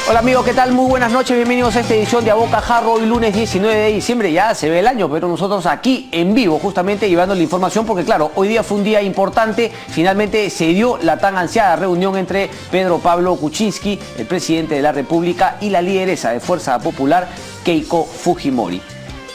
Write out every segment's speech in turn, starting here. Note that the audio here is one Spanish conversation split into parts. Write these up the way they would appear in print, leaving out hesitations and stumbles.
Hola amigos, ¿qué tal? Muy buenas noches, bienvenidos a esta edición de A Boca Jarro. Hoy lunes 19 de diciembre, ya se ve el año, pero nosotros aquí en vivo justamente llevando la información porque claro, hoy día fue un día importante, finalmente se dio la tan ansiada reunión entre Pedro Pablo Kuczynski, el presidente de la República, y la lideresa de Fuerza Popular, Keiko Fujimori.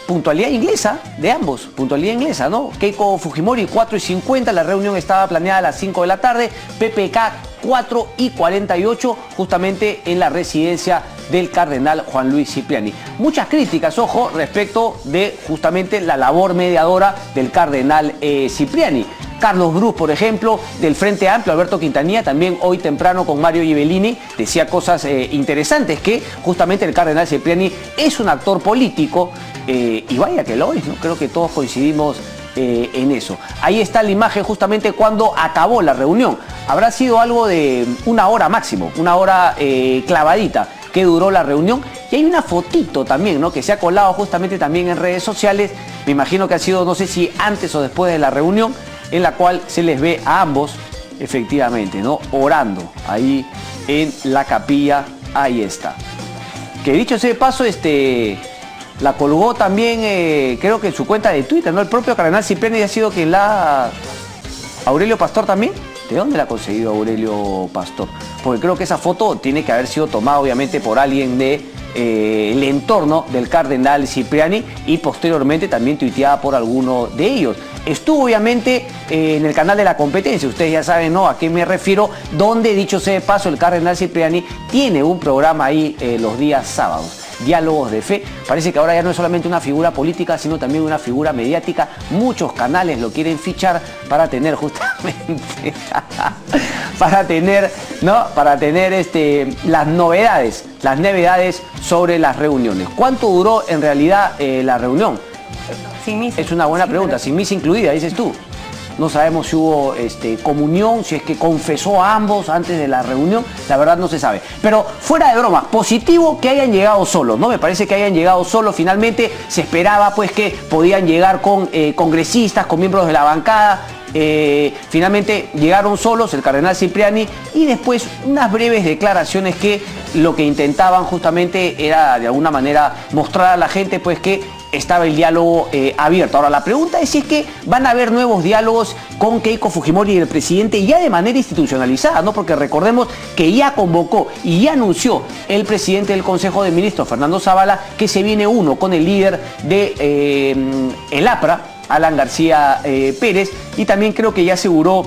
Puntualidad inglesa de ambos, puntualidad inglesa, ¿no? Keiko Fujimori 4:50, la reunión estaba planeada a las 5 de la tarde, PPK 4:48, justamente en la residencia del cardenal Juan Luis Cipriani. Muchas críticas, ojo, respecto de justamente la labor mediadora del cardenal Cipriani. Carlos Brus, por ejemplo, del Frente Amplio, Alberto Quintanilla, también hoy temprano con Mario Ghibellini, decía cosas interesantes, que justamente el cardenal Cipriani es un actor político, y vaya que lo es, ¿no? Creo que todos coincidimos en eso. Ahí está la imagen justamente cuando acabó la reunión. Habrá sido algo de una hora máximo, una hora clavadita que duró la reunión. Y hay una fotito también, ¿no? Que se ha colado justamente también en redes sociales. Me imagino que ha sido, no sé si antes o después de la reunión, en la cual se les ve a ambos, efectivamente, ¿no? Orando ahí en la capilla. Ahí está. Que dicho sea de paso, la colgó también, creo que en su cuenta de Twitter, ¿no? El propio cardenal Cipriani ha sido quien la... ¿Aurelio Pastor también? ¿De dónde la ha conseguido Aurelio Pastor? Porque creo que esa foto tiene que haber sido tomada obviamente por alguien de el entorno del cardenal Cipriani y posteriormente también tuiteada por alguno de ellos. Estuvo obviamente en el canal de La Competencia, ustedes ya saben, ¿no?, a qué me refiero, donde dicho sea de paso el cardenal Cipriani tiene un programa ahí los días sábados. Diálogos de Fe. Parece que ahora ya no es solamente una figura política, sino también una figura mediática. Muchos canales lo quieren fichar para tener justamente para tener las novedades sobre las reuniones. ¿Cuánto duró en realidad la reunión? Sin misa. Es una buena pregunta, sin misa incluida, dices tú. No sabemos si hubo comunión, si es que confesó a ambos antes de la reunión, la verdad no se sabe. Pero fuera de broma, positivo que hayan llegado solos, ¿no? Me parece que hayan llegado solos, finalmente se esperaba pues que podían llegar con congresistas, con miembros de la bancada. Finalmente llegaron solos el cardenal Cipriani y después unas breves declaraciones que lo que intentaban justamente era de alguna manera mostrar a la gente pues que estaba el diálogo abierto. Ahora la pregunta es si es que van a haber nuevos diálogos con Keiko Fujimori y el presidente ya de manera institucionalizada, ¿no? Porque recordemos que ya convocó y ya anunció el presidente del Consejo de Ministros, Fernando Zavala, que se viene uno con el líder de el APRA, Alan García Pérez, y también creo que ya aseguró,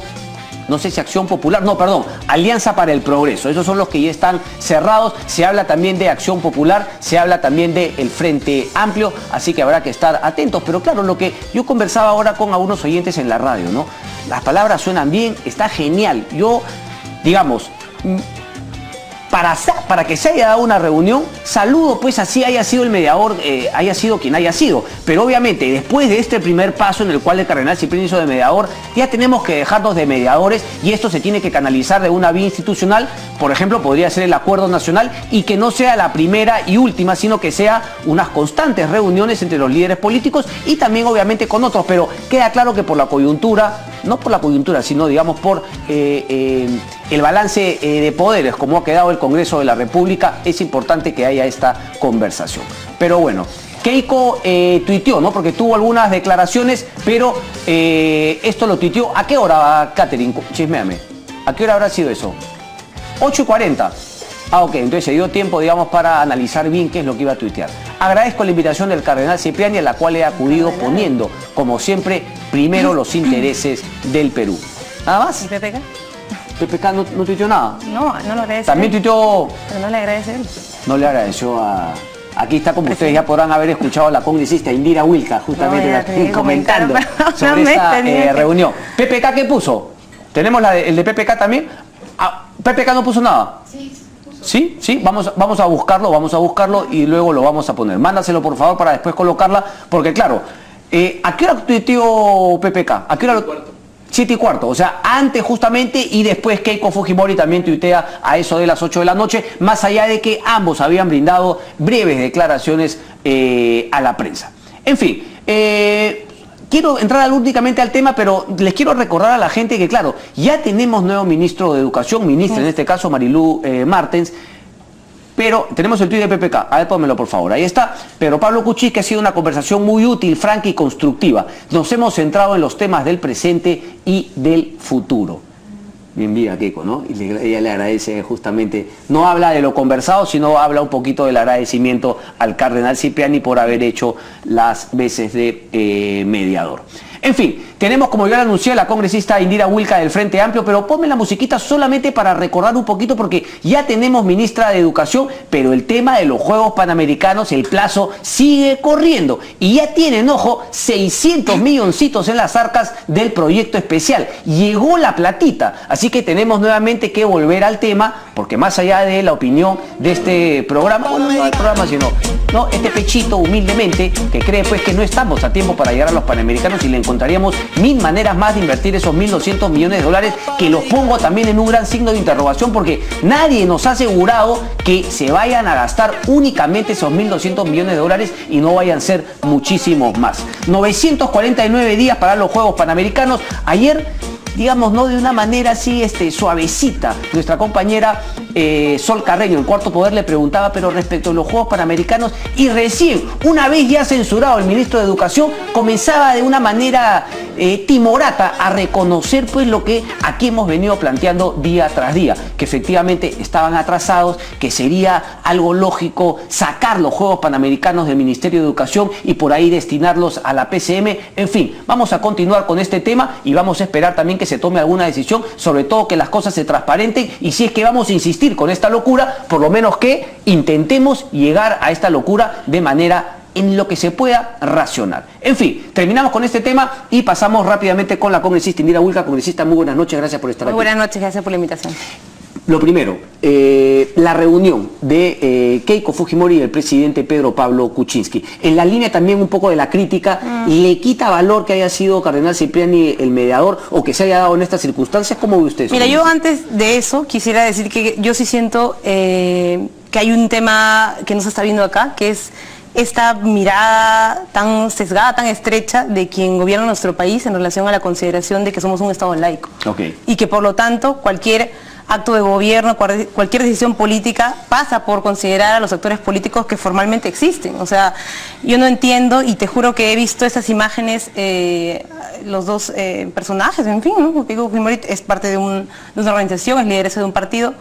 no sé si Acción Popular, no, perdón, Alianza para el Progreso. Esos son los que ya están cerrados. Se habla también de Acción Popular, se habla también del Frente Amplio, así que habrá que estar atentos. Pero claro, lo que yo conversaba ahora con algunos oyentes en la radio, ¿no? Las palabras suenan bien, está genial. Yo, digamos, para que se haya dado una reunión, saludo pues así haya sido el mediador, haya sido quien haya sido. Pero obviamente después de este primer paso en el cual el cardenal Cipriani hizo de mediador, ya tenemos que dejarnos de mediadores y esto se tiene que canalizar de una vía institucional. Por ejemplo, podría ser el acuerdo nacional y que no sea la primera y última, sino que sea unas constantes reuniones entre los líderes políticos y también obviamente con otros. Pero queda claro que por la coyuntura, no por la coyuntura, sino digamos por el balance de poderes, como ha quedado el Congreso de la República, es importante que haya esta conversación. Pero bueno, Keiko tuiteó, ¿no? Porque tuvo algunas declaraciones, pero esto lo tuiteó. ¿A qué hora, Catherine? Chisméame. ¿A qué hora habrá sido eso? 8:40. Ah, ok, entonces se dio tiempo, digamos, para analizar bien qué es lo que iba a tuitear. Agradezco la invitación del cardenal Cipriani, a la cual he acudido poniendo, como siempre, primero los intereses del Perú. ¿Nada más? ¿Y PPK? ¿PPK no tuiteó nada? No, no lo agradece. También tuiteó... Pero no le agradece él. No le agradeció a... Aquí está, como ustedes ya podrán haber escuchado, la congresista Indira Wilca, justamente comentando sobre esta reunión. ¿PPK qué puso? ¿Tenemos el de PPK también? ¿PPK no puso nada? Sí. ¿Sí? Vamos a buscarlo y luego lo vamos a poner. Mándaselo por favor para después colocarla, porque claro, ¿a qué hora tuiteó PPK? ¿A qué hora lo...? 7:15, o sea, antes justamente, y después Keiko Fujimori también tuitea a eso de las 8 de la noche, más allá de que ambos habían brindado breves declaraciones a la prensa. En fin, quiero entrar únicamente al tema, pero les quiero recordar a la gente que, claro, ya tenemos nuevo ministro de Educación, ministra en este caso Marilú Martens, pero tenemos el tuit de PPK. A ver, pónmelo por favor. Ahí está. Pero Pablo Kuczynski, ha sido una conversación muy útil, franca y constructiva. Nos hemos centrado en los temas del presente y del futuro. Bien, viva Keiko, ¿no? Y ella le agradece justamente, no habla de lo conversado, sino habla un poquito del agradecimiento al cardenal Cipriani por haber hecho las veces de mediador. En fin, tenemos, como ya lo anuncié, a la congresista Indira Wilca del Frente Amplio, pero ponme la musiquita solamente para recordar un poquito, porque ya tenemos ministra de Educación, pero el tema de los Juegos Panamericanos, el plazo sigue corriendo, y ya tienen, ojo, 600 milloncitos en las arcas del proyecto especial. Llegó la platita, así que tenemos nuevamente que volver al tema, porque más allá de la opinión de este programa, bueno, no el programa, sino este pechito humildemente, que cree pues que no estamos a tiempo para llegar a los Panamericanos y le encontraríamos 1000 maneras más de invertir esos 1.200 millones de dólares, que los pongo también en un gran signo de interrogación, porque nadie nos ha asegurado que se vayan a gastar únicamente esos 1.200 millones de dólares y no vayan a ser muchísimos más. 949 días para los Juegos Panamericanos. Ayer, digamos, no de una manera así suavecita, nuestra compañera Sol Carreño en Cuarto Poder le preguntaba, pero respecto a los Juegos Panamericanos, y recién, una vez ya censurado el ministro de Educación, comenzaba de una manera timorata a reconocer pues lo que aquí hemos venido planteando día tras día, que efectivamente estaban atrasados, que sería algo lógico sacar los Juegos Panamericanos del Ministerio de Educación y por ahí destinarlos a la PCM. En fin, vamos a continuar con este tema y vamos a esperar también que se tome alguna decisión, sobre todo que las cosas se transparenten, y si es que vamos a insistir con esta locura, por lo menos que intentemos llegar a esta locura de manera en lo que se pueda racional. En fin, terminamos con este tema y pasamos rápidamente con la congresista Indira Wilca. Congresista, muy buenas noches, gracias por estar aquí. Muy buenas noches, gracias por la invitación. Lo primero, la reunión de Keiko Fujimori y el presidente Pedro Pablo Kuczynski. En la línea también un poco de la crítica, ¿le quita valor que haya sido cardenal Cipriani el mediador o que se haya dado en estas circunstancias? ¿Cómo ve usted eso? Mira, yo antes de eso quisiera decir que yo sí siento que hay un tema que no se está viendo acá, que es esta mirada tan sesgada, tan estrecha de quien gobierna nuestro país en relación a la consideración de que somos un Estado laico. Okay. Y que por lo tanto cualquier acto de gobierno, cualquier decisión política pasa por considerar a los actores políticos que formalmente existen. O sea, yo no entiendo, y te juro que he visto esas imágenes, los dos personajes, en fin, ¿no? Keiko Fujimori es parte de una organización, es lideresa de un partido,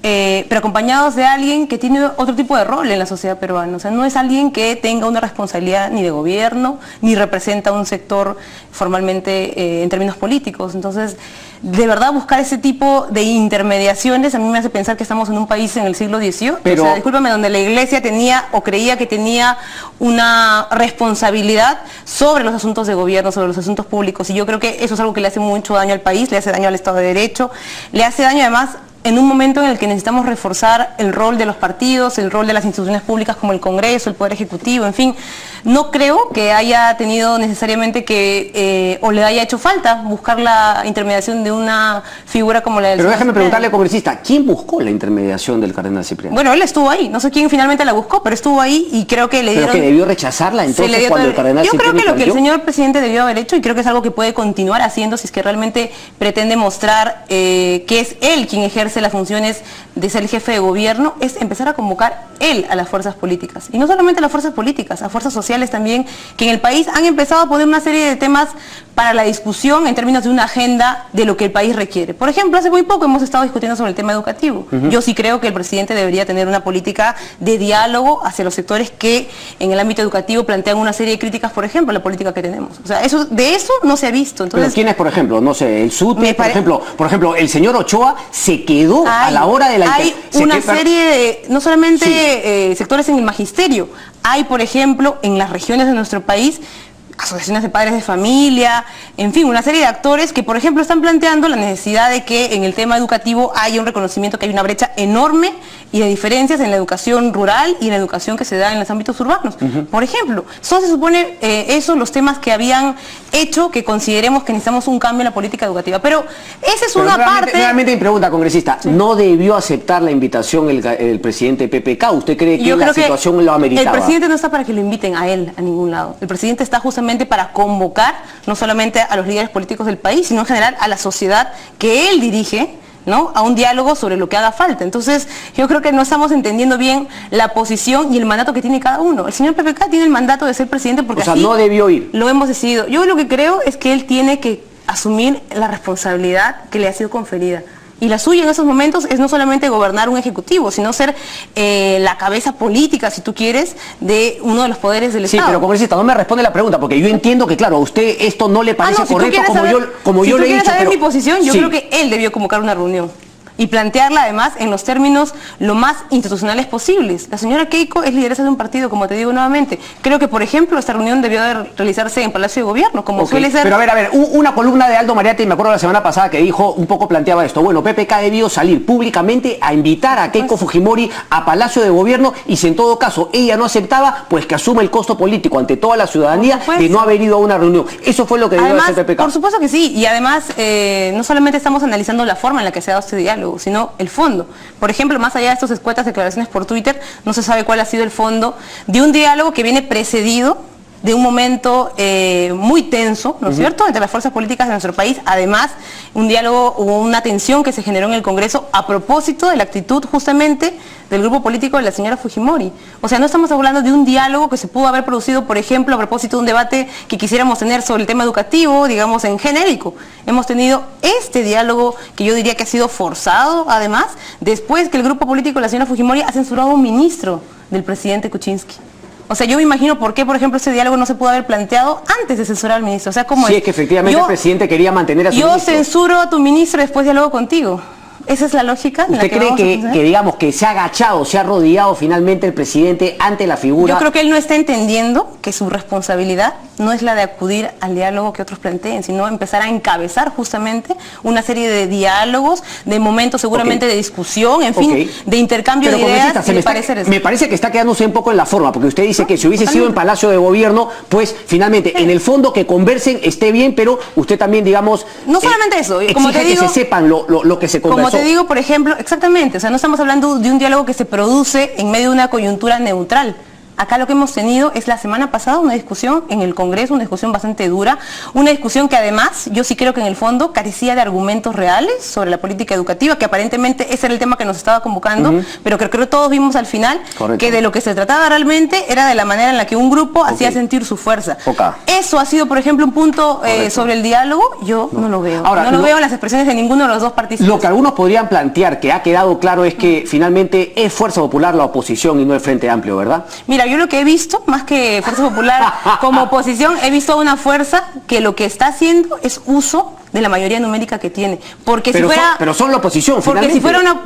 pero acompañados de alguien que tiene otro tipo de rol en la sociedad peruana. O sea, no es alguien que tenga una responsabilidad ni de gobierno, ni representa un sector formalmente en términos políticos. Entonces, de verdad buscar ese tipo de intermediaciones a mí me hace pensar que estamos en un país en el siglo XVIII, pero, o sea, discúlpame, donde la iglesia tenía o creía que tenía una responsabilidad sobre los asuntos de gobierno, sobre los asuntos públicos, y yo creo que eso es algo que le hace mucho daño al país, le hace daño al Estado de Derecho, le hace daño además en un momento en el que necesitamos reforzar el rol de los partidos, el rol de las instituciones públicas como el Congreso, el Poder Ejecutivo, en fin. No creo que haya tenido necesariamente que, o le haya hecho falta buscar la intermediación de una figura como la del... Pero déjame preguntarle, congresista, ¿quién buscó la intermediación del cardenal Cipriani? Bueno, él estuvo ahí, no sé quién finalmente la buscó, pero estuvo ahí y creo que le dieron... ¿Pero que debió rechazarla entonces cuando el cardenal Cipriani Yo creo que lo que el planteó? señor presidente debió haber hecho, y creo que es algo que puede continuar haciendo si es que realmente pretende mostrar que es él quien ejerce las funciones de ser el jefe de gobierno, es empezar a convocar él a las fuerzas políticas. Y no solamente a las fuerzas políticas, a fuerzas sociales también, que en el país han empezado a poner una serie de temas para la discusión en términos de una agenda de lo que el país requiere. Por ejemplo, hace muy poco hemos estado discutiendo sobre el tema educativo. Yo sí creo que el presidente debería tener una política de diálogo hacia los sectores que en el ámbito educativo plantean una serie de críticas, por ejemplo, a la política que tenemos. O sea, de eso no se ha visto. Entonces, ¿pero quién es, por ejemplo? No sé, el SUTE, por ejemplo, el señor Ochoa se quedó a la hora de la... Hay una serie de, no solamente sectores en el magisterio, hay, por ejemplo, en las regiones de nuestro país, asociaciones de padres de familia, en fin, una serie de actores que, por ejemplo, están planteando la necesidad de que en el tema educativo haya un reconocimiento que hay una brecha enorme y de diferencias en la educación rural y en la educación que se da en los ámbitos urbanos. Por ejemplo, son, se supone, esos los temas que habían hecho que consideremos que necesitamos un cambio en la política educativa. Pero esa es una parte... Realmente mi pregunta, congresista, ¿no debió aceptar la invitación el presidente PPK? ¿Usted cree que la situación lo ameritaba? El presidente no está para que lo inviten a él a ningún lado. El presidente está justamente para convocar no solamente a los líderes políticos del país, sino en general a la sociedad que él dirige, ¿no?, a un diálogo sobre lo que haga falta. Entonces, yo creo que no estamos entendiendo bien la posición y el mandato que tiene cada uno. El señor PPK tiene el mandato de ser presidente porque o sea, así no debió ir. Lo hemos decidido. Yo lo que creo es que él tiene que asumir la responsabilidad que le ha sido conferida. Y la suya en esos momentos es no solamente gobernar un ejecutivo, sino ser la cabeza política, si tú quieres, de uno de los poderes del Estado. Sí, pero congresista, no me responde la pregunta, porque yo entiendo que, claro, a usted esto no le parece correcto, como yo le he dicho. Si tú quieres saber mi posición, yo creo que él debió convocar una reunión y plantearla además en los términos lo más institucionales posibles. La señora Keiko es lideresa de un partido, como te digo nuevamente. Creo que, por ejemplo, esta reunión debió de realizarse en Palacio de Gobierno, como suele ser. Pero a ver, una columna de Aldo Mariate, me acuerdo la semana pasada que dijo, un poco planteaba esto, bueno, PPK debió salir públicamente a invitar a Keiko Fujimori a Palacio de Gobierno y si en todo caso ella no aceptaba, pues que asuma el costo político ante toda la ciudadanía de no haber ido a una reunión. Eso fue lo que debió hacer PPK. Por supuesto que sí, y además no solamente estamos analizando la forma en la que se ha dado este diálogo, sino el fondo. Por ejemplo, más allá de estas escuetas declaraciones por Twitter, no se sabe cuál ha sido el fondo de un diálogo que viene precedido de un momento muy tenso, ¿no es cierto?, entre las fuerzas políticas de nuestro país. Además, un diálogo o una tensión que se generó en el Congreso a propósito de la actitud justamente del grupo político de la señora Fujimori. O sea, no estamos hablando de un diálogo que se pudo haber producido, por ejemplo, a propósito de un debate que quisiéramos tener sobre el tema educativo, digamos, en genérico. Hemos tenido este diálogo que yo diría que ha sido forzado, además, después que el grupo político de la señora Fujimori ha censurado a un ministro del presidente Kuczynski. O sea, yo me imagino por qué, por ejemplo, ese diálogo no se pudo haber planteado antes de censurar al ministro. O sea, ¿cómo es que efectivamente el presidente quería mantener a su ministro. Yo censuro a tu ministro y después dialogo contigo. ¿Esa es la lógica? ¿Usted cree que, digamos, que se ha agachado, se ha arrodillado finalmente el presidente ante la figura? Yo creo que él no está entendiendo que su responsabilidad no es la de acudir al diálogo que otros planteen, sino empezar a encabezar justamente una serie de diálogos, de momentos seguramente de discusión, en fin, de intercambio de ideas y de pareceres. Me parece que está quedándose un poco en la forma, porque usted dice que si hubiese sido en Palacio de Gobierno, pues finalmente en el fondo que conversen esté bien, pero usted también, digamos, no solamente eso, como te digo, que se sepan lo que se conversó. Como te digo, por ejemplo, exactamente, o sea, no estamos hablando de un diálogo que se produce en medio de una coyuntura neutral. Acá lo que hemos tenido es la semana pasada una discusión en el Congreso, una discusión bastante dura, una discusión que además yo sí creo que en el fondo carecía de argumentos reales sobre la política educativa, que aparentemente ese era el tema que nos estaba convocando, pero creo que todos vimos al final que de lo que se trataba realmente era de la manera en la que un grupo hacía sentir su fuerza. Eso ha sido, por ejemplo, un punto sobre el diálogo, yo no lo veo. Ahora, no lo veo en las expresiones de ninguno de los dos partidos. Lo que algunos podrían plantear, que ha quedado claro, es que finalmente es Fuerza Popular la oposición y no el Frente Amplio, ¿verdad? Mira, yo lo que he visto, más que Fuerza Popular como oposición, he visto una fuerza que lo que está haciendo es uso de la mayoría numérica que tiene. Porque pero son la oposición, porque finalmente. Si fuera una,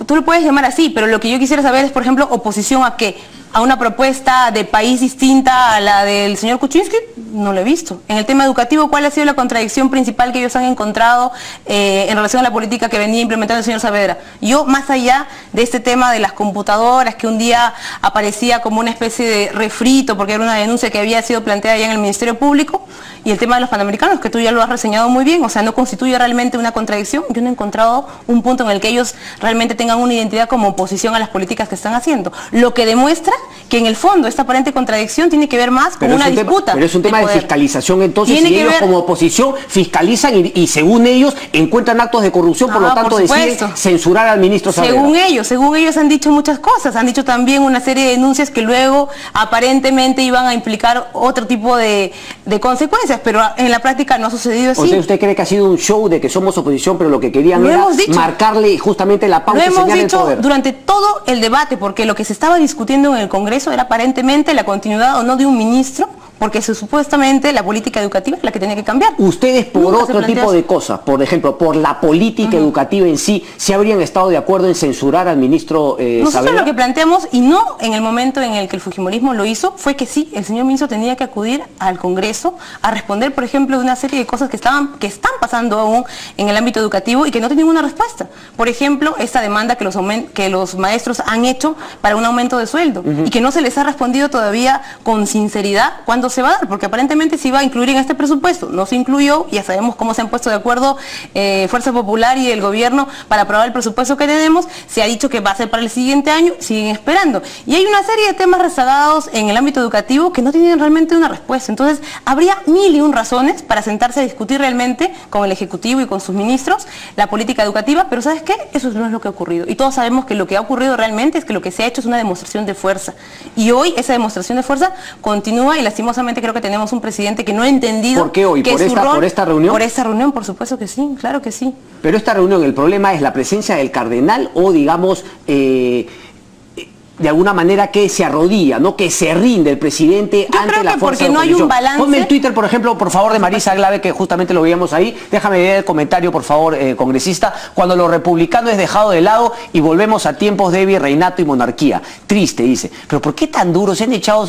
tú lo puedes llamar así, pero lo que yo quisiera saber es, por ejemplo, oposición a qué, a una propuesta de país distinta a la del señor Kuczynski, no lo he visto. En el tema educativo, ¿cuál ha sido la contradicción principal que ellos han encontrado en relación a la política que venía implementando el señor Saavedra? Yo, más allá de este tema de las computadoras, que un día aparecía como una especie de refrito, porque era una denuncia que había sido planteada ya en el Ministerio Público, y el tema de los panamericanos, que tú ya lo has reseñado muy bien, o sea, no constituye realmente una contradicción. Yo no he encontrado un punto en el que ellos realmente tengan una identidad como oposición a las políticas que están haciendo. Lo que demuestra que en el fondo esta aparente contradicción tiene que ver más con una disputa. Pero es un tema de fiscalización, entonces, si ellos como oposición fiscalizan y según ellos encuentran actos de corrupción, por lo tanto deciden censurar al ministro Saavedra. Según ellos han dicho muchas cosas, han dicho también una serie de denuncias que luego aparentemente iban a implicar otro tipo de consecuencias, pero en la práctica no ha sucedido así. O sea, ¿usted cree que ha sido un show de que somos oposición, pero lo que querían era marcarle justamente la pauta y señalar el poder? Lo hemos dicho durante todo el debate, porque lo que se estaba discutiendo en el Congreso era aparentemente la continuidad o no de un ministro, porque supuestamente la política educativa es la que tenía que cambiar. Ustedes por otro tipo de cosas, por ejemplo, por la política educativa en sí, ¿se habrían estado de acuerdo en censurar al ministro Saavedra? Nosotros lo que planteamos, y no en el momento en el que el fujimorismo lo hizo, fue que sí, el señor ministro tenía que acudir al Congreso a responder, por ejemplo, de una serie de cosas que están pasando aún en el ámbito educativo y que no tienen una respuesta. Por ejemplo, esta demanda que los maestros han hecho para un aumento de sueldo y que no se les ha respondido todavía con sinceridad cuándo cuándo se va a dar, porque aparentemente se iba a incluir en este presupuesto, no se incluyó, ya sabemos cómo se han puesto de acuerdo Fuerza Popular y el gobierno para aprobar el presupuesto que tenemos, se ha dicho que va a ser para el siguiente año, siguen esperando. Y hay una serie de temas rezagados en el ámbito educativo que no tienen realmente una respuesta. Entonces, habría 1001 razones para sentarse a discutir realmente con el Ejecutivo y con sus ministros la política educativa, pero ¿sabes qué? Eso no es lo que ha ocurrido. Y todos sabemos que lo que ha ocurrido realmente es que lo que se ha hecho es una demostración de fuerza. Y hoy esa demostración de fuerza continúa y lastimosamente creo que tenemos un presidente que no ha entendido... ¿Por qué hoy? ¿Por esta reunión? Por esta reunión, por supuesto que sí, claro que sí. Pero esta reunión, ¿el problema es la presencia del cardenal o digamos... de alguna manera que se arrodilla, ¿no? Que se rinde el presidente ante la fuerza de oposición? Yo creo que porque no hay un balance... Ponme el Twitter, por ejemplo, por favor, de Marisa Glave, que justamente lo veíamos ahí. Déjame leer el comentario, por favor, congresista. Cuando lo republicano es dejado de lado y volvemos a tiempos de virreinato y monarquía. Triste, dice. Pero ¿por qué tan duro? Se han echado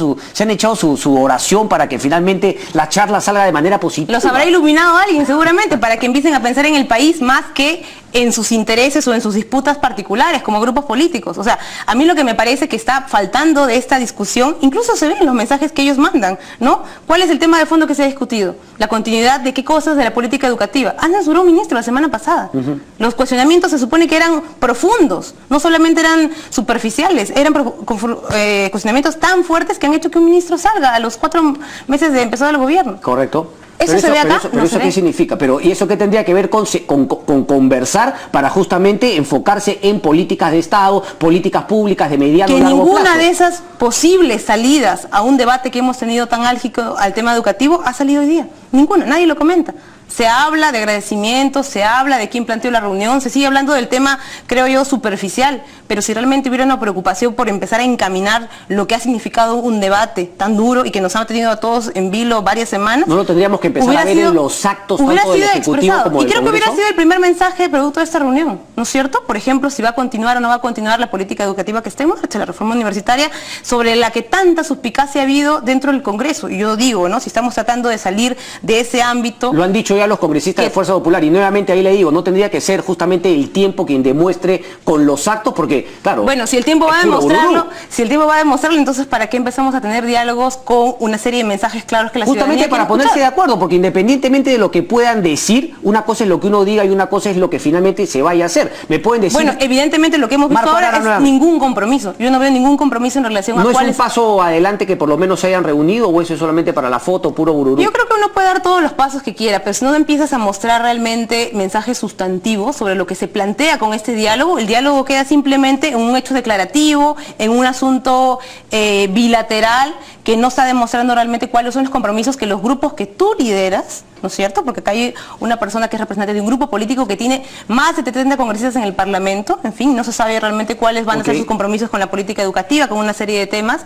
su oración para que finalmente la charla salga de manera positiva. Los habrá iluminado alguien, seguramente, para que empiecen a pensar en el país más que en sus intereses o en sus disputas particulares como grupos políticos. O sea, a mí lo que me parece que está faltando de esta discusión, incluso se ve en los mensajes que ellos mandan, ¿no? ¿Cuál es el tema de fondo que se ha discutido? La continuidad de qué cosas de la política educativa. Han censurado un ministro la semana pasada. Los cuestionamientos se supone que eran profundos, no solamente eran superficiales, eran cuestionamientos tan fuertes que han hecho que un ministro salga a los 4 meses de empezar el gobierno. Correcto. ¿Eso se ve acá? Pero eso ¿qué significa? ¿Y eso qué tendría que ver con conversar para justamente enfocarse en políticas de Estado, políticas públicas de mediano y largo plazo? Que ninguna de esas posibles salidas a un debate que hemos tenido tan álgido al tema educativo ha salido hoy día. Ninguna, nadie lo comenta. Se habla de agradecimientos, se habla de quién planteó la reunión, se sigue hablando del tema, creo yo, superficial, pero si realmente hubiera una preocupación por empezar a encaminar lo que ha significado un debate tan duro y que nos ha tenido a todos en vilo varias semanas... No lo tendríamos que empezar a ver en los actos tanto del Ejecutivo como del Congreso. Y creo que hubiera sido el primer mensaje producto de esta reunión, ¿no es cierto? Por ejemplo, si va a continuar o no va a continuar la política educativa que está en marcha, la reforma universitaria, sobre la que tanta suspicacia ha habido dentro del Congreso. Y yo digo, ¿no? Si estamos tratando de salir de ese ámbito... Lo han dicho a los congresistas de Fuerza Popular y nuevamente ahí le digo, no tendría que ser justamente el tiempo quien demuestre con los actos porque, claro... Bueno, si el tiempo va a demostrarlo, entonces ¿para qué empezamos a tener diálogos con una serie de mensajes claros que la ciudadanía justamente para ponerse de acuerdo, porque independientemente de lo que puedan decir, una cosa es lo que uno diga y una cosa es lo que finalmente se vaya a hacer. Me pueden decir... Bueno, evidentemente lo que hemos visto ahora es ningún compromiso. Yo no veo ningún compromiso en relación a ¿No cuál es un paso adelante que por lo menos se hayan reunido o eso es solamente para la foto, puro bururú? Yo creo que uno puede dar todos los pasos que quiera, pero si no empiezas a mostrar realmente mensajes sustantivos sobre lo que se plantea con este diálogo, el diálogo queda simplemente en un hecho declarativo, en un asunto bilateral que no está demostrando realmente cuáles son los compromisos que los grupos que tú lideras, ¿no es cierto? Porque acá hay una persona que es representante de un grupo político que tiene más de 70 congresistas en el Parlamento, en fin, no se sabe realmente cuáles van a ser sus compromisos con la política educativa, con una serie de temas,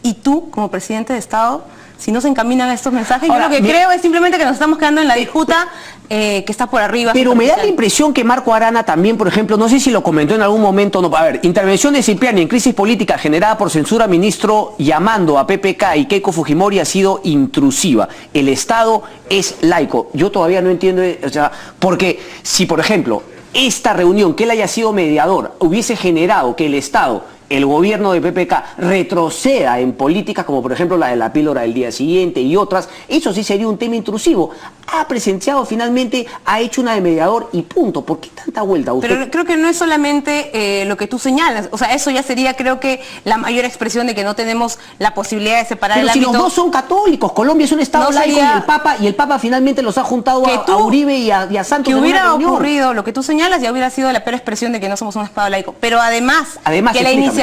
y tú, como presidente de Estado, si no se encaminan estos mensajes, ahora, yo lo que creo es simplemente que nos estamos quedando en la disputa que está por arriba. Pero me da la impresión que Marco Arana también, por ejemplo, no sé si lo comentó en algún momento, no, a ver, intervención de Cipriani en crisis política generada por censura ministro llamando a PPK y Keiko Fujimori ha sido intrusiva. El Estado es laico. Yo todavía no entiendo, o sea, porque si, por ejemplo, esta reunión, que él haya sido mediador, hubiese generado que el Estado, el gobierno de PPK retroceda en políticas como por ejemplo la de la píldora del día siguiente y otras, eso sí sería un tema intrusivo. Ha presenciado finalmente, ha hecho una de mediador y punto. ¿Por qué tanta vuelta? Pero creo que no es solamente lo que tú señalas, o sea, eso ya sería creo que la mayor expresión de que no tenemos la posibilidad de separar el ámbito. Pero si los dos son católicos, Colombia es un Estado laico y el Papa finalmente los ha juntado a Uribe y a Santos. Que hubiera ocurrido lo que tú señalas ya hubiera sido la peor expresión de que no somos un Estado laico. Pero además que la iniciativa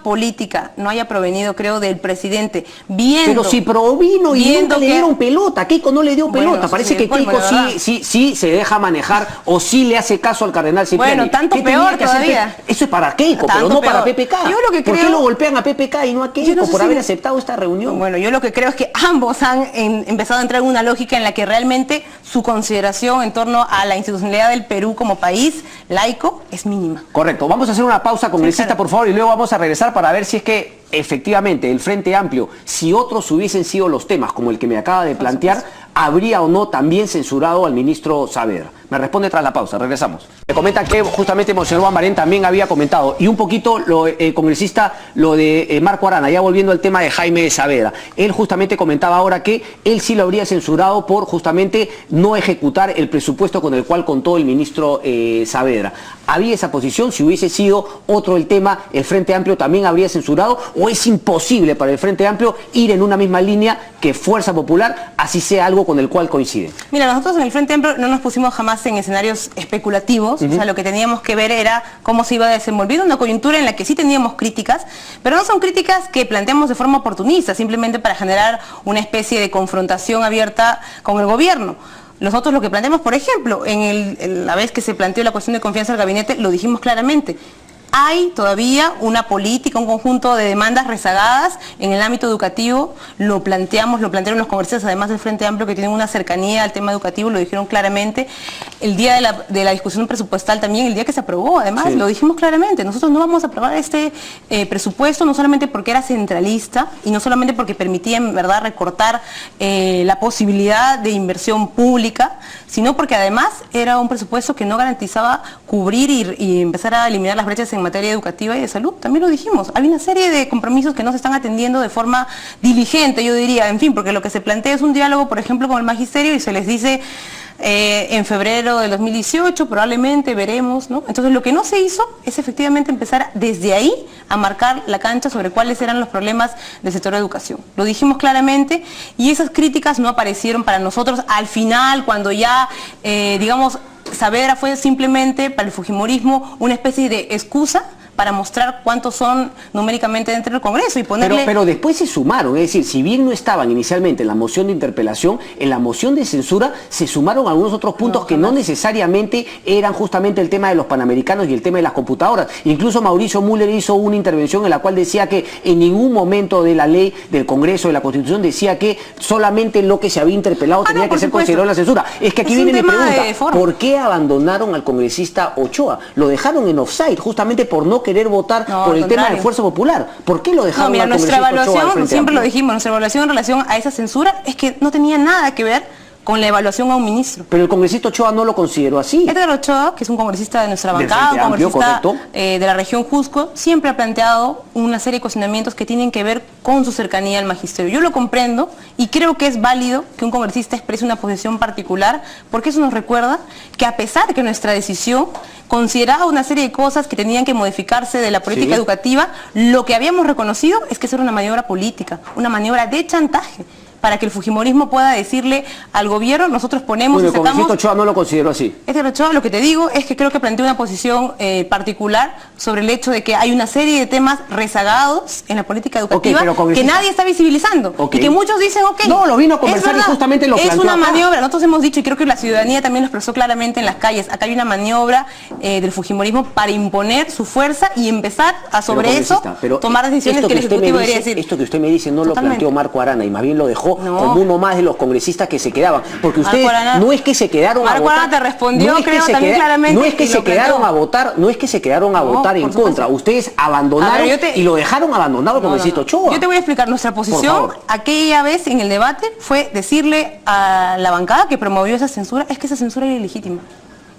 política no haya provenido, creo, del presidente, viendo... Pero si provino y nunca le dieron pelota, Keiko no le dio pelota, parece que Keiko sí se deja manejar o sí le hace caso al cardenal Cipriani. Bueno, tanto peor todavía. Eso es para Keiko, pero no para PPK. Yo lo que ¿Por qué lo golpean a PPK y no a Keiko por haber aceptado esta reunión? Bueno, yo lo que creo es que ambos han empezado a entrar en una lógica en la que realmente su consideración en torno a la institucionalidad del Perú como país laico es mínima. Correcto. Vamos a hacer una pausa, congresista, por favor, y luego vamos a regresar para ver si es que efectivamente el Frente Amplio, si otros hubiesen sido los temas como el que me acaba de plantear, habría o no también censurado al ministro Saavedra. Me responde tras la pausa, regresamos. Me comenta que justamente Monseñor Van Baeren también había comentado, y un poquito el congresista, lo de Marco Arana, ya volviendo al tema de Jaime Saavedra. Él justamente comentaba ahora que él sí lo habría censurado por justamente no ejecutar el presupuesto con el cual contó el ministro Saavedra. ¿Había esa posición? Si hubiese sido otro el tema, ¿el Frente Amplio también habría censurado? ¿O es imposible para el Frente Amplio ir en una misma línea que Fuerza Popular, así sea algo con el cual coinciden? Mira, nosotros en el Frente Amplio no nos pusimos jamás en escenarios especulativos, o sea, lo que teníamos que ver era cómo se iba desenvolviendo una coyuntura en la que sí teníamos críticas, pero no son críticas que planteamos de forma oportunista, simplemente para generar una especie de confrontación abierta con el gobierno. Nosotros lo que planteamos, por ejemplo, en la vez que se planteó la cuestión de confianza del gabinete, lo dijimos claramente. Hay todavía una política, un conjunto de demandas rezagadas en el ámbito educativo, lo plantearon los congresistas, además del Frente Amplio, que tienen una cercanía al tema educativo, lo dijeron claramente. El día de la discusión presupuestal también, el día que se aprobó, además, sí, lo dijimos claramente. Nosotros no vamos a aprobar este presupuesto, no solamente porque era centralista y no solamente porque permitía, en verdad, recortar la posibilidad de inversión pública, sino porque además era un presupuesto que no garantizaba cubrir y empezar a eliminar las brechas en materia educativa y de salud. También lo dijimos. Hay una serie de compromisos que no se están atendiendo de forma diligente, yo diría, en fin, porque lo que se plantea es un diálogo, por ejemplo, con el magisterio y se les dice en febrero del 2018 probablemente veremos, ¿no? Entonces lo que no se hizo es efectivamente empezar desde ahí a marcar la cancha sobre cuáles eran los problemas del sector de educación. Lo dijimos claramente y esas críticas no aparecieron para nosotros al final, cuando ya, digamos, Saavedra fue simplemente para el fujimorismo una especie de excusa para mostrar cuántos son numéricamente dentro del Congreso y ponerle... Pero después se sumaron, es decir, si bien no estaban inicialmente en la moción de interpelación, en la moción de censura se sumaron algunos otros puntos que no necesariamente eran justamente el tema de los panamericanos y el tema de las computadoras. Incluso Mauricio Müller hizo una intervención en la cual decía que en ningún momento de la ley del Congreso, de la Constitución, decía que solamente lo que se había interpelado tenía que ser considerado en la censura. Es que aquí viene mi pregunta, ¿por qué abandonaron al congresista Ochoa? Lo dejaron en offside, justamente por no querer votar por el tema de Fuerza Popular. ¿Por qué lo dejaron? No, mira, nuestra evaluación, siempre lo dijimos, nuestra evaluación en relación a esa censura es que no tenía nada que ver con la evaluación a un ministro. Pero el congresista Ochoa no lo consideró así. Edgar Ochoa, que es un congresista de nuestra bancada, un congresista de la región Cusco, siempre ha planteado una serie de cuestionamientos que tienen que ver con su cercanía al magisterio. Yo lo comprendo y creo que es válido que un congresista exprese una posición particular, porque eso nos recuerda que a pesar de que nuestra decisión consideraba una serie de cosas que tenían que modificarse de la política educativa, lo que habíamos reconocido es que eso era una maniobra política, una maniobra de chantaje, para que el fujimorismo pueda decirle al gobierno, nosotros ponemos y sacamos... El congresista Ochoa no lo consideró así. Ochoa, lo que te digo es que creo que plantea una posición particular sobre el hecho de que hay una serie de temas rezagados en la política educativa que nadie está visibilizando. Y que muchos dicen, no, lo vino a conversar y justamente lo planteó es una acá. maniobra, nosotros hemos dicho, y creo que la ciudadanía también lo expresó claramente en las calles, acá hay una maniobra del fujimorismo para imponer su fuerza y empezar a sobre eso tomar decisiones que el Ejecutivo debería decir. Esto que usted me dice no lo planteó Marco Arana y más bien lo dejó como uno más de los congresistas que se quedaban, porque ustedes no es que se quedaron a votar. Marco Arana te respondió, creo, también claramente. No es que se quedaron a votar, no es que se quedaron a votar en contra. Ustedes abandonaron y lo dejaron abandonado al congresista Ochoa. Yo te voy a explicar nuestra posición. Aquella vez en el debate fue decirle a la bancada que promovió esa censura, es que esa censura era ilegítima.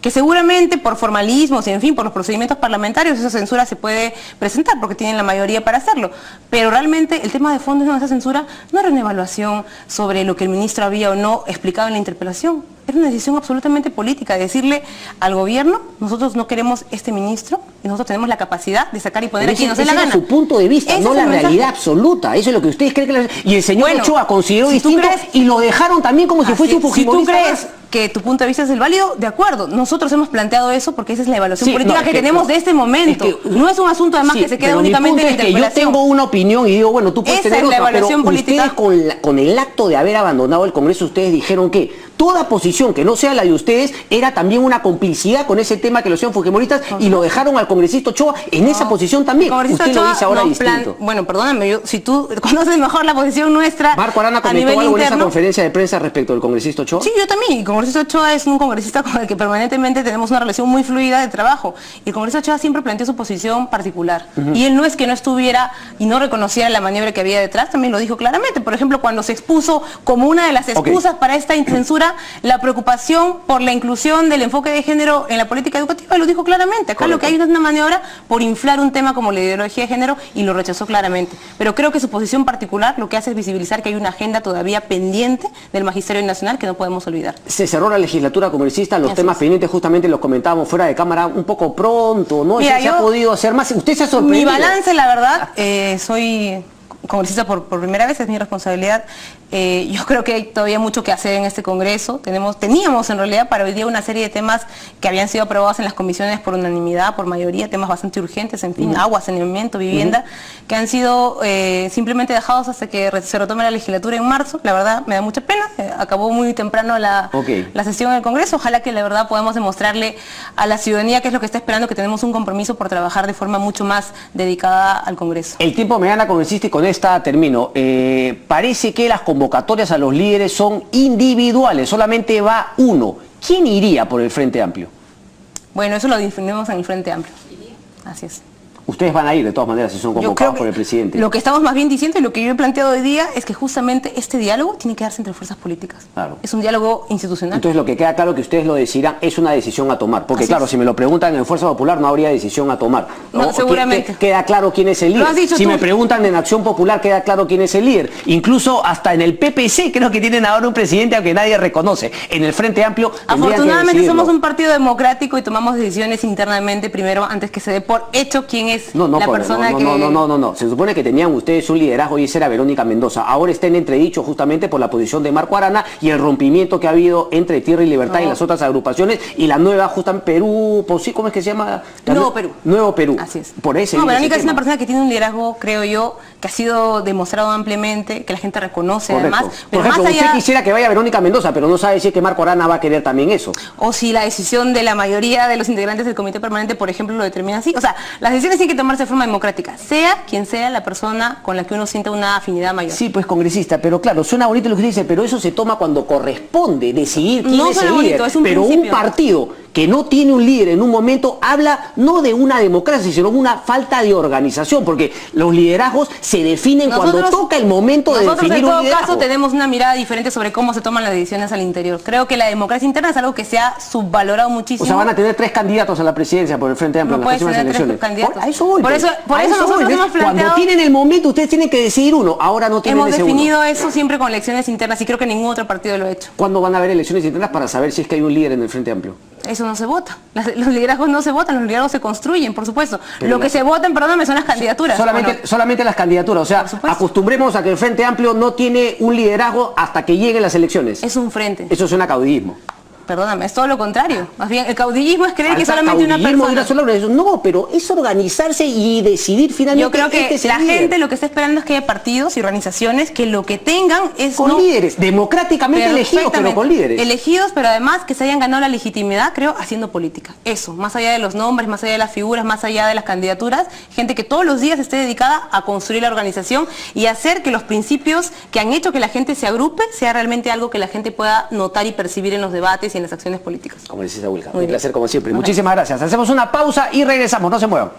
Que seguramente por formalismos y en fin, por los procedimientos parlamentarios esa censura se puede presentar porque tienen la mayoría para hacerlo. Pero realmente el tema de fondo de esa censura no era una evaluación sobre lo que el ministro había o no explicado en la interpelación. Era una decisión absolutamente política, decirle al gobierno, nosotros no queremos este ministro y nosotros tenemos la capacidad de sacar y poner aquí nos dé la gana. Ese es su punto de vista, no la realidad absoluta. Eso es lo que ustedes creen que... Y el señor Ochoa consideró distinto y lo dejaron también como si fuese un fujimorista. Si tú crees que tu punto de vista es el válido, de acuerdo. Nosotros hemos planteado eso porque esa es la evaluación política que tenemos de este momento. No es un asunto además que se queda únicamente en la interpelación. Yo tengo una opinión y digo, bueno, tú puedes tener otra, pero ustedes con el acto de haber abandonado el Congreso, ustedes dijeron que toda posición que no sea la de ustedes era también una complicidad con ese tema que lo hacían fujimoristas y lo dejaron al congresista Ochoa en esa posición también. Usted lo dice ahora distinto. Bueno, perdóname, si tú conoces mejor la posición nuestra. ¿Marco Arana comentó algo en esa conferencia de prensa respecto del congresista Ochoa? Sí, yo también. El congresista Ochoa es un congresista con el que permanentemente tenemos una relación muy fluida de trabajo. Y el congresista Ochoa siempre planteó su posición particular. Y él no es que no estuviera y no reconociera la maniobra que había detrás, también lo dijo claramente. Por ejemplo, cuando se expuso como una de las excusas para esta censura, la preocupación por la inclusión del enfoque de género en la política educativa, lo dijo claramente. Acá lo que hay es una maniobra por inflar un tema como la ideología de género y lo rechazó claramente. Pero creo que su posición particular lo que hace es visibilizar que hay una agenda todavía pendiente del Magisterio Nacional que no podemos olvidar. Se cerró la legislatura congresista, los temas pendientes justamente los comentábamos fuera de cámara un poco pronto, ¿no? Mira, ¿Se ha podido hacer más? ¿Usted se ha sorprendido? Mi balance, la verdad, soy congresista por primera vez, es mi responsabilidad. Yo creo que hay todavía mucho que hacer en este Congreso. Teníamos en realidad para hoy día una serie de temas que habían sido aprobados en las comisiones por unanimidad, por mayoría, temas bastante urgentes, en fin, agua, saneamiento, vivienda, que han sido simplemente dejados hasta que se retome la legislatura en marzo. La verdad me da mucha pena, acabó muy temprano la sesión del Congreso. Ojalá que la verdad podamos demostrarle a la ciudadanía qué es lo que está esperando, que tenemos un compromiso por trabajar de forma mucho más dedicada al Congreso. El tiempo me gana, congresista, y con esta termino. Parece que las convocatorias a los líderes son individuales, solamente va uno. ¿Quién iría por el Frente Amplio? Bueno, eso lo definimos en el Frente Amplio. Así es. Ustedes van a ir de todas maneras si son convocados por el presidente. Lo que estamos más bien diciendo y lo que yo he planteado hoy día es que justamente este diálogo tiene que darse entre fuerzas políticas. Claro. Es un diálogo institucional. Entonces lo que queda claro que ustedes lo decidirán es una decisión a tomar. Porque claro, si me lo preguntan en Fuerza Popular no habría decisión a tomar. No, seguramente. Queda claro quién es el líder. Si me preguntan en Acción Popular queda claro quién es el líder. Incluso hasta en el PPC creo que tienen ahora un presidente aunque nadie reconoce. En el Frente Amplio afortunadamente somos un partido democrático y tomamos decisiones internamente primero antes que se dé por hecho quién es la persona. No. Se supone que tenían ustedes un liderazgo y esa era Verónica Mendoza. Ahora está en entredicho justamente por la posición de Marco Arana y el rompimiento que ha habido entre Tierra y Libertad y las otras agrupaciones y la nueva justamente Perú, ¿cómo es que se llama? Nuevo Perú. Nuevo Perú. Así es. Por ese Verónica es una persona que tiene un liderazgo, creo yo, que ha sido demostrado ampliamente, que la gente reconoce. Correcto. Además. Por ejemplo, usted quisiera que vaya Verónica Mendoza, pero no sabe si es que Marco Arana va a querer también eso. O si la decisión de la mayoría de los integrantes del Comité Permanente, por ejemplo, lo determina así. O sea, las decisiones tienen que tomarse de forma democrática, sea quien sea la persona con la que uno sienta una afinidad mayor. Sí, pues congresista, pero claro, suena bonito lo que dice, pero eso se toma cuando corresponde decidir quién es el líder. Pero un partido que no tiene un líder en un momento habla no de una democracia, sino de una falta de organización, porque los liderazgos se definen cuando toca el momento de definir un liderazgo. Nosotros en todo caso tenemos una mirada diferente sobre cómo se toman las decisiones al interior. Creo que la democracia interna es algo que se ha subvalorado muchísimo. O sea, van a tener 3 candidatos a la presidencia por el Frente Amplio en las próximas elecciones. A eso voy. Por eso nosotros hemos planteado. Cuando tienen el momento, ustedes tienen que decidir uno. Ahora no tienen ese uno. Hemos definido eso siempre con elecciones internas y creo que ningún otro partido lo ha hecho. ¿Cuándo van a haber elecciones internas para saber si es que hay un líder en el Frente Amplio? Eso no se vota. Los liderazgos no se votan, los liderazgos se construyen, por supuesto. Lo que se votan, perdóname, son las candidaturas. Solamente las candidaturas. O sea, acostumbremos a que el Frente Amplio no tiene un liderazgo hasta que lleguen las elecciones. Es un frente. Eso suena a caudillismo. Perdóname, es todo lo contrario. Más bien, el caudillismo es creer que solamente una persona. No, pero es organizarse y decidir finalmente. Yo creo que la gente lo que está esperando es que haya partidos y organizaciones que lo que tengan es con líderes, democráticamente elegidos, pero con líderes. Elegidos, pero además que se hayan ganado la legitimidad, creo, haciendo política. Eso, más allá de los nombres, más allá de las figuras, más allá de las candidaturas, gente que todos los días esté dedicada a construir la organización y hacer que los principios que han hecho que la gente se agrupe sea realmente algo que la gente pueda notar y percibir en los debates y en las acciones políticas. Como decís, Wilka, un placer como siempre. Muchísimas gracias. Hacemos una pausa y regresamos, no se muevan.